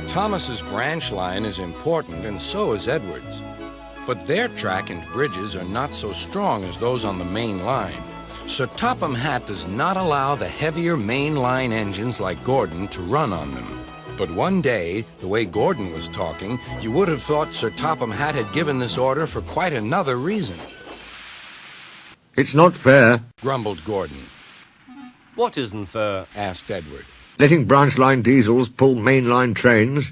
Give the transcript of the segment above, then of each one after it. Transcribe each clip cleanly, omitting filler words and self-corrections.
Thomas's branch line is important, and so is Edward's. But their track and bridges are not so strong as those on the main line. So Topham Hatt does not allow the heavier main line engines like Gordon to run on them. But one day, the way Gordon was talking, you would have thought Sir Topham Hatt had given this order for quite another reason. It's not fair, grumbled Gordon. What isn't fair? Asked Edward. Letting branch line diesels pull main line trains.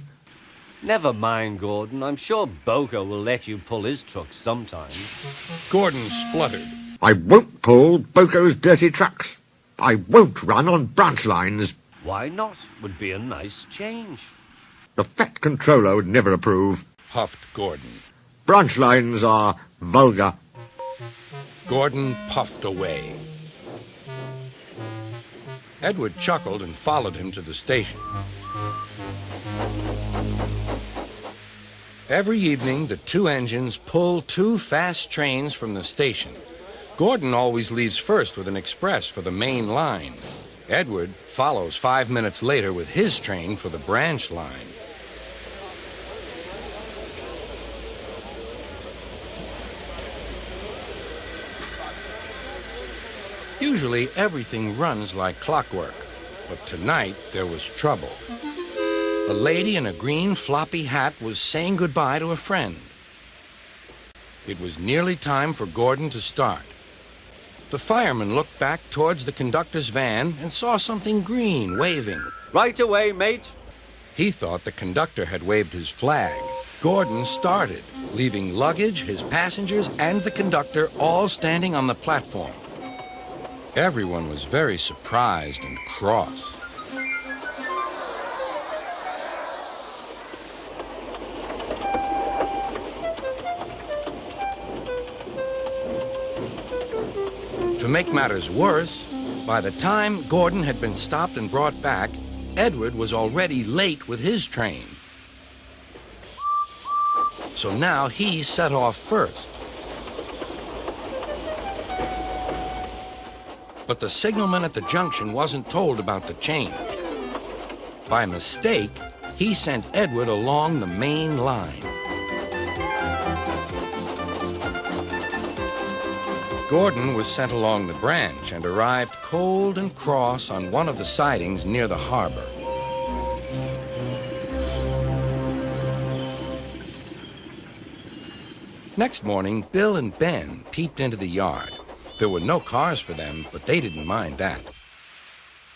Never mind, Gordon. I'm sure BoCo will let you pull his truck sometime. Gordon spluttered. I won't pull BoCo's dirty trucks. I won't run on branch lines. Why not? Would be a nice change. The Fat Controller would never approve, puffed Gordon. Branch lines are vulgar. Gordon puffed away. Edward chuckled and followed him to the station. Every evening, the two engines pull two fast trains from the station. Gordon always leaves first with an express for the main line. Edward follows 5 minutes later with his train for the branch line. Usually, everything runs like clockwork, but tonight there was trouble. A lady in a green floppy hat was saying goodbye to a friend. It was nearly time for Gordon to start. The fireman looked back towards the conductor's van and saw something green waving. Right away, mate. He thought the conductor had waved his flag. Gordon started, leaving luggage, his passengers, and the conductor all standing on the platform. Everyone was very surprised and cross. To make matters worse, by the time Gordon had been stopped and brought back, Edward was already late with his train. So now he set off first. But the signalman at the junction wasn't told about the change. By mistake, he sent Edward along the main line. Gordon was sent along the branch and arrived cold and cross on one of the sidings near the harbor. Next morning, Bill and Benn peeped into the yard. There were no cars for them, but they didn't mind that.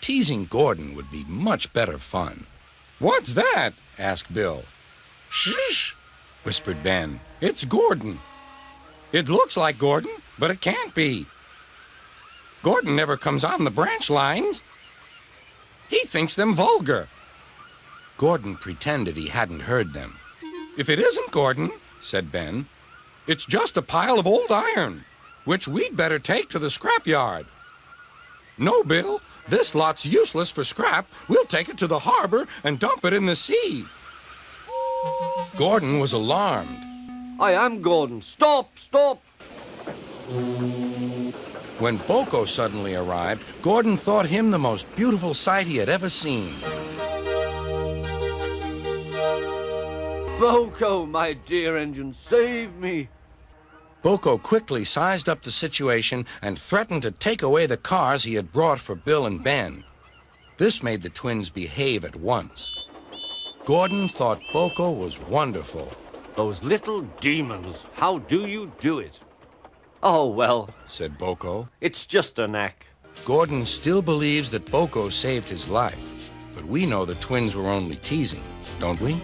Teasing Gordon would be much better fun. "What's that?" asked Bill. "Shh," whispered Benn. "It's Gordon. It looks like Gordon, but it can't be. Gordon never comes on the branch lines. He thinks them vulgar." Gordon pretended he hadn't heard them. "If it isn't Gordon," said Benn, "it's just a pile of old iron, which we'd better take to the scrapyard." "No, Bill, this lot's useless for scrap. We'll take it to the harbor and dump it in the sea." Gordon was alarmed. I am Gordon. Stop, stop. When BoCo suddenly arrived, Gordon thought him the most beautiful sight he had ever seen. BoCo, my dear engine, save me. BoCo quickly sized up the situation and threatened to take away the cars he had brought for Bill and Benn. This made the twins behave at once. Gordon thought BoCo was wonderful. Those little demons, how do you do it? Oh, well, said BoCo. It's just a knack. Gordon still believes that BoCo saved his life, but we know the twins were only teasing, don't we?